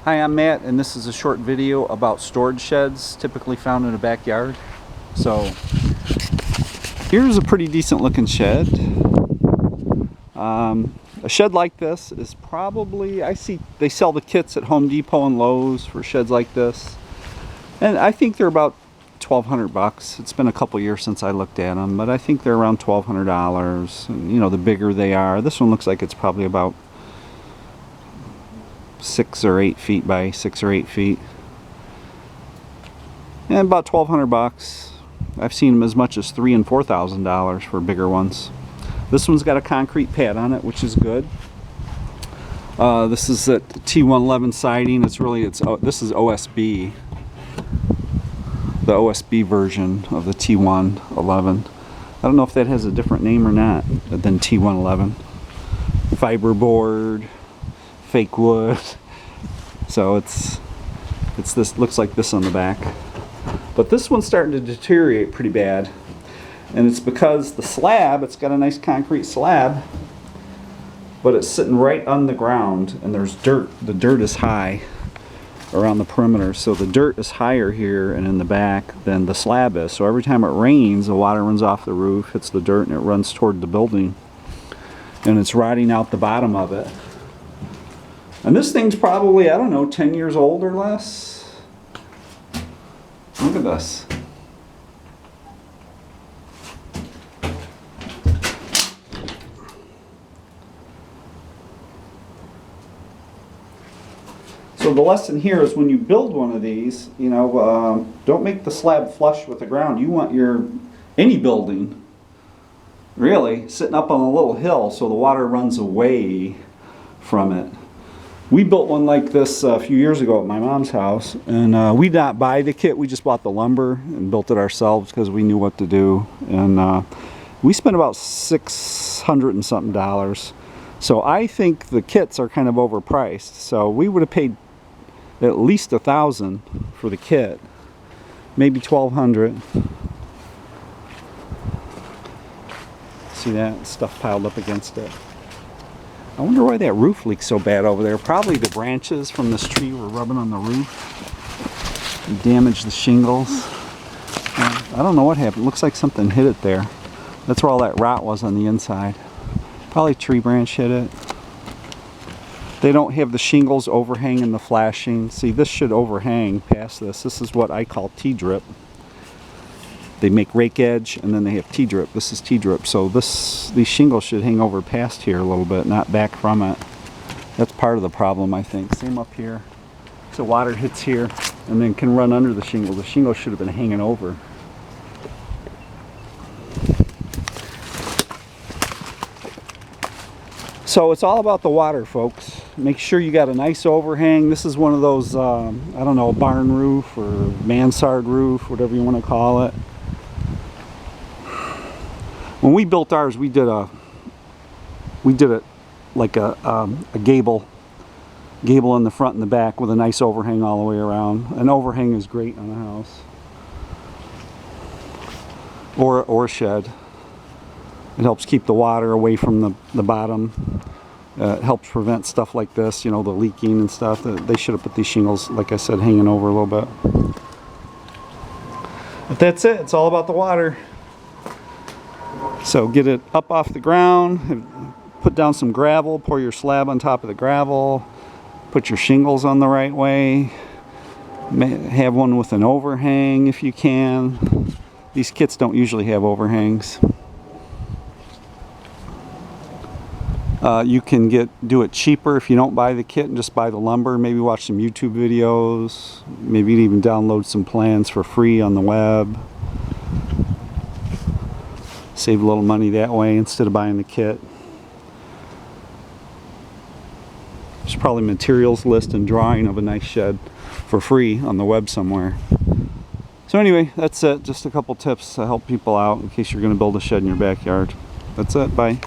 Hi, I'm Matt, and this is a short video about storage sheds typically found in a backyard. So here's a pretty decent looking shed. A shed like this is probably, I see they sell the kits at Home Depot and Lowe's for sheds like this, and I think they're about $1,200. It's been a couple years since I looked at them, but I think they're around $1,200. And, you know, the bigger they are, this one looks like it's probably about 6 or 8 feet by 6 or 8 feet, and about $1,200. I've seen them as much as $3,000 and $4,000 for bigger ones. This one's got a concrete pad on it, which is good. This is a T111 siding. This is OSB, the OSB version of the T111. I don't know if that has a different name or not than T111. Fiberboard, fake wood. So it's this, looks like this on the back. But this one's starting to deteriorate pretty bad. And it's because the slab, it's got a nice concrete slab, but it's sitting right on the ground, and there's dirt. The dirt is high around the perimeter, so the dirt is higher here and in the back than the slab is. So every time it rains, the water runs off the roof, hits the dirt, and it runs toward the building, and it's rotting out the bottom of it. And this thing's probably, I don't know, 10 years old or less. Look at this. So the lesson here is when you build one of these, you know, don't make the slab flush with the ground. You want any building, really, sitting up on a little hill so the water runs away from it. We built one like this a few years ago at my mom's house, and we did not buy the kit. We just bought the lumber and built it ourselves because we knew what to do. And we spent about $600 and something. So I think the kits are kind of overpriced. So we would have paid at least $1,000 for the kit, maybe $1,200. See that stuff piled up against it. I wonder why that roof leaks so bad over there. Probably the branches from this tree were rubbing on the roof and damaged the shingles. I don't know what happened. Looks like something hit it there. That's where all that rot was on the inside. Probably tree branch hit it. They don't have the shingles overhanging the flashing. See, this should overhang past this. This is what I call T-drip. They make rake edge, and then they have T-drip. This is T-drip. So these shingles should hang over past here a little bit, not back from it. That's part of the problem, I think. Same up here. So water hits here and then can run under the shingle. The shingle should have been hanging over. So it's all about the water, folks. Make sure you got a nice overhang. This is one of those, I don't know, barn roof or mansard roof, whatever you want to call it. When we built ours, we did it like a gable in the front and the back with a nice overhang all the way around. An overhang is great on a house or a shed. It helps keep the water away from the bottom. It helps prevent stuff like this, you know, the leaking and stuff. They should have put these shingles, like I said, hanging over a little bit. But that's it. It's all about the water. So get it up off the ground, put down some gravel, pour your slab on top of the gravel, put your shingles on the right way, have one with an overhang if you can. These kits don't usually have overhangs. You can do it cheaper if you don't buy the kit and just buy the lumber. Maybe watch some YouTube videos. Maybe even download some plans for free on the web. Save a little money that way instead of buying the kit. There's probably materials list and drawing of a nice shed for free on the web somewhere. So anyway, that's it. Just a couple tips to help people out in case you're going to build a shed in your backyard. That's it. Bye.